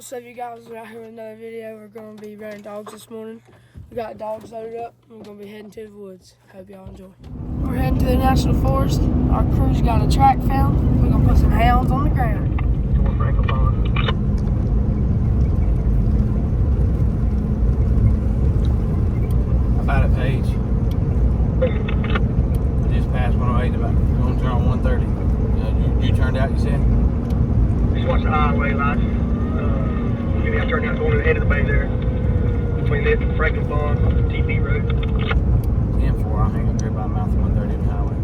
What's up, you guys? We're out here with another video. We're going to be running dogs this morning. We got dogs loaded up. We're going to be heading to the woods. Hope y'all enjoy. We're heading to the National Forest. Our crew's got a track found. We're going to put some hounds on the ground. About it, Paige. I just passed 108, about going to turn on 130. You turned out, you said? Just watch the highway lights. Maybe I turned out going to the head of the bay there. Between this and Franklin Pond, TP Road. 10-4, I'm hanging up there by mouth 130 on the highway.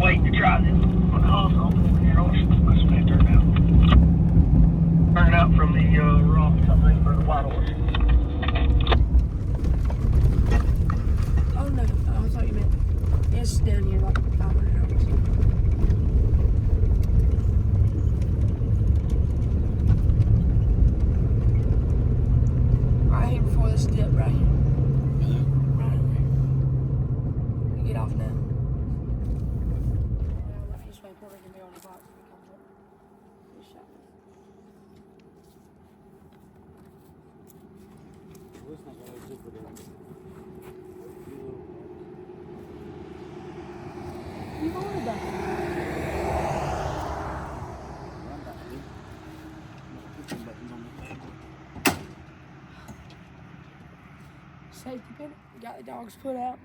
Wait to try this on the hustle. That's what they turned out. Turned out from the rocks, I think, for the White Horse. Oh no, I thought you meant it's down here like 500 yards. Right here before this dip, right here. Right over here. You get off now. This way, Porter can be on the box when he comes up. Good shot. You worried about that? Safety pin. Got the dogs put out.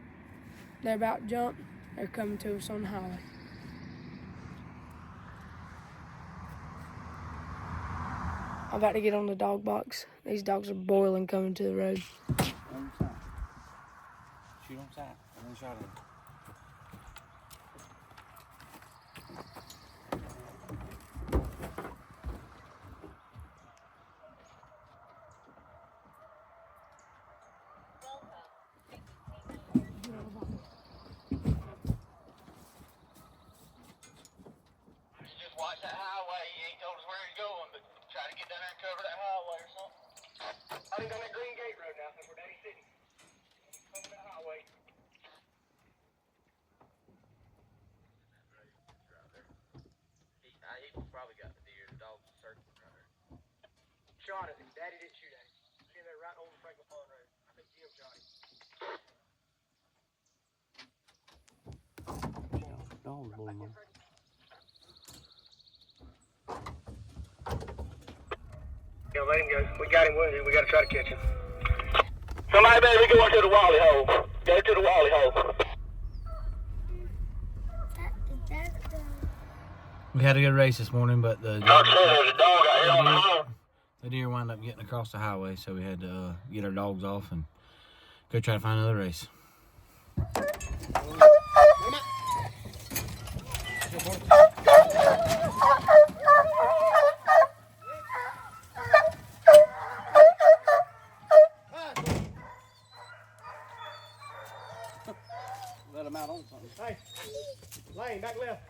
They're about to jump. They're coming to us on the highway. I'm about to get on the dog box. These dogs are boiling coming to the road. On sight. Shoot on sight. One shot at him. Just watch that highway. He ain't told us where he's going, but try to get down there and cover that highway or something. I think down that Green Gate Road now. That's where Daddy's sitting. Cover that highway. He probably got the deer. The dog's circling right there. Shot at him. Daddy didn't shoot at him. Came there right over Franklin Pond Road. I think Jim shot him. Dog's boiling. Yeah, let him go. We got him wounded. We got to try to catch him. Somebody better be going to the Wally hole. Go to the Wally hole. We had a good race this morning, but Not sure there's a dog out here on the hill. the deer wound up getting across the highway, so we had to get our dogs off and go try to find another race. Let him out on something. Hey, Lane, back left.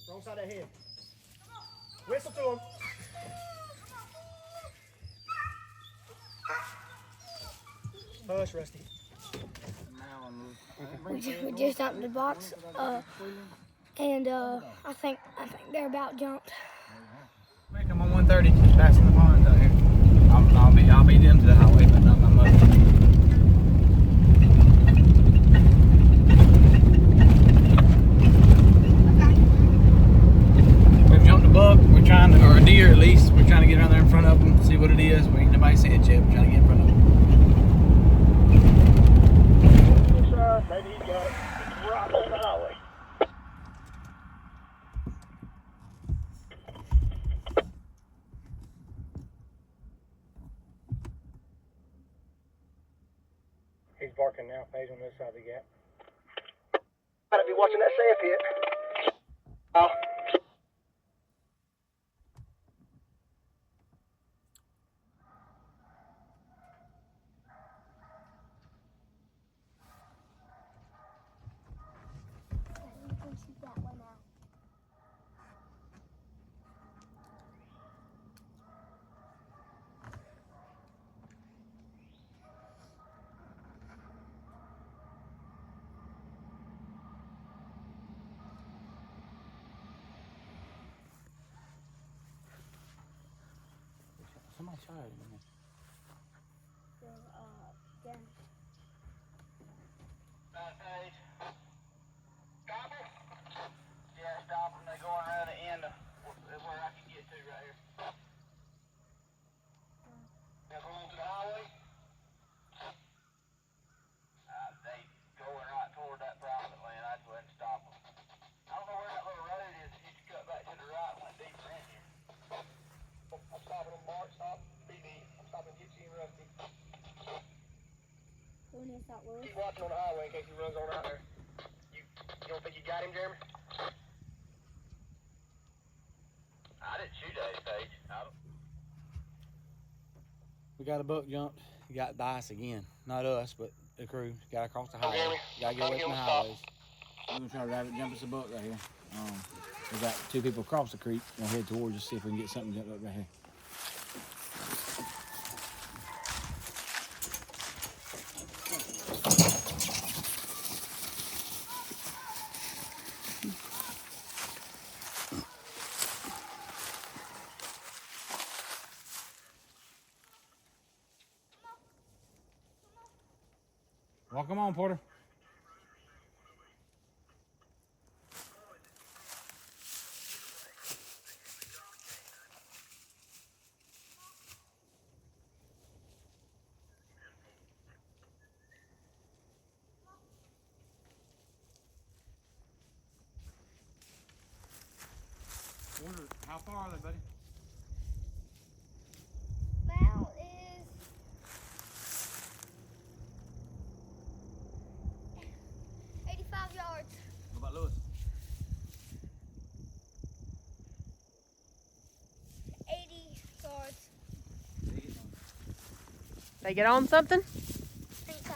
Wrong side of that head. Whistle to him. Hush, Rusty. We just opened the box, and I think they're about jumped. Make them on 130, passing the ponds out here. I'll be them to the highway, but not my mother. We've jumped a buck. We're trying to, or a deer at least. We're trying to get around there in front of them, see what it is. We ain't nobody seen it yet. We're trying to get in front of them. Maybe he got it. It's right on the highway. He's barking now. Paige on this side of the gap. Gotta be watching that sand pit. Oh. Page. Copy? Yeah, stop them. They're going around the end of where I can get to right here. They're going to the highway. They going right toward that private land. I'd go ahead and stop them. I don't know where that little road is. It used to cut back to the right and went deeper in here. I'm stopping them, Mark. Stop. BD. I'm stopping Gypsy and Rusty. Keep watching on the highway in case he runs on out there. You don't think you got him, Jeremy? I didn't shoot at his page. We got a buck jumped. He got the ice again. Not us, but the crew. Got across the highway. Got to get away from the highways. We're going to try to rabbit jump us a buck right here. We got 2 people across the creek. We'll head towards us, see if we can get something jumped up right here. Well, come on, Porter. Porter, how far are they, buddy? Mal is 85 yards. What about Lewis? 80 yards. They get on something? Think so.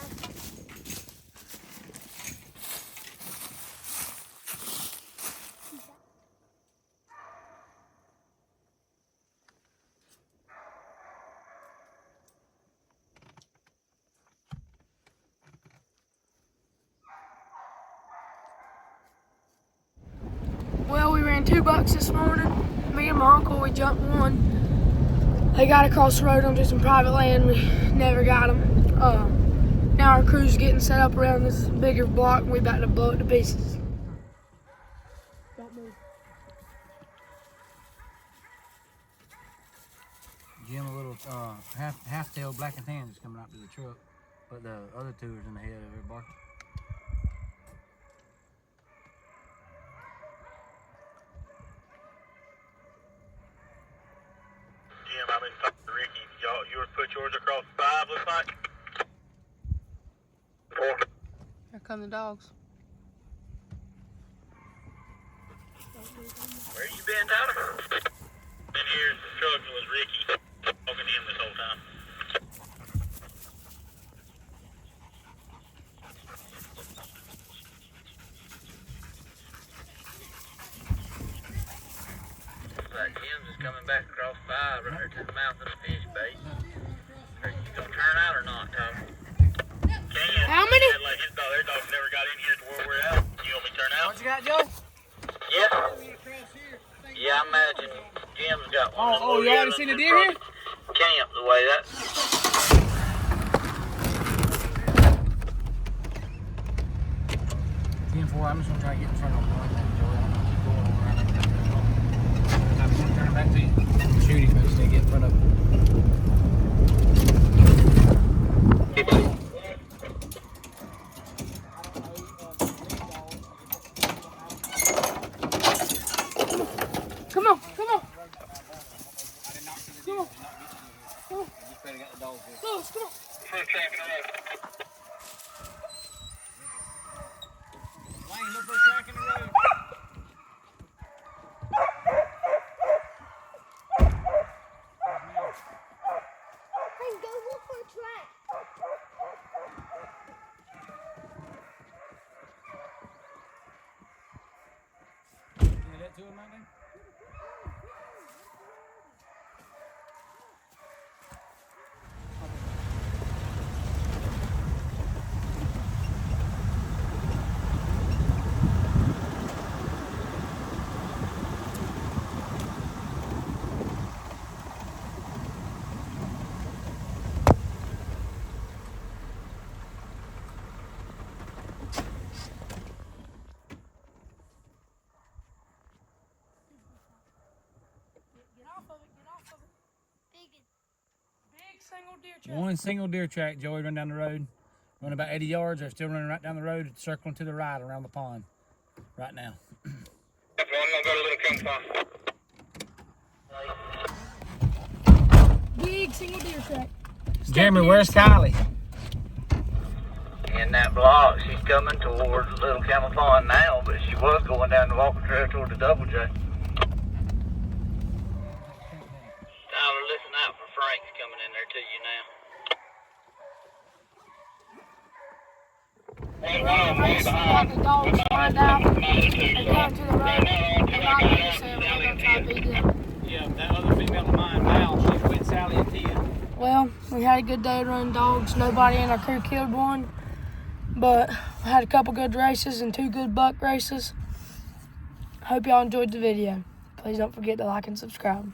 Well, we ran 2 bucks this morning. Me and my uncle, we jumped one. They got across the road onto some private land. We never got them. Now our crew's getting set up around this bigger block, and we about to blow it to pieces. Don't move. Jim, a little half-tailed black and tan is coming out to the truck, but the other 2 is in the head of her barking. Jim, I've been talking to Ricky. Yours put yours across 5, looks like? 4. Here come the dogs. Where you been, Tyler? Been here struggling with Ricky. Talking to him this whole time. Like Jim's is coming back across 5 right there to the mouth of the fish bait. Are you gonna turn out or not, Tyler? How many? Like their dogs never got in here to where we're at. You want me to turn out? What you got, Joey? Yeah. Yeah, I imagine Jim's got one. Oh, you already seen the deer here? Camp the way that. 10-4, I'm just gonna try to get in front of him right now, Joey. I'm gonna keep going around it. I'm gonna turn back to you. Shoot him, but stay get in front of him. Come on, come on. Come on. Come on. Lewis, come on. First track in a row. Lane, look for a track in the road. Hey, go look for a track. Can you let to him right there? One single deer track, Joey, run down the road. Run about 80 yards. They're still running right down the road, circling to the right around the pond right now. I'm gonna go to Little Camouflage. Big single deer track. Jeremy, where's Kylie? In that block, she's coming towards Little Camouflage now, but she was going down the walking trail toward the Double J. Tyler, listen out for Frank's coming in there to you now. Race, we got the dogs lined out. They're going to the road. They're not going to say we're going to try to beat them. Yeah, that other female of mine, Val, she's with Sally and Tia. Well, we had a good day running dogs. Nobody in our crew killed one, but we had a couple good races and 2 good buck races. Hope y'all enjoyed the video. Please don't forget to like and subscribe.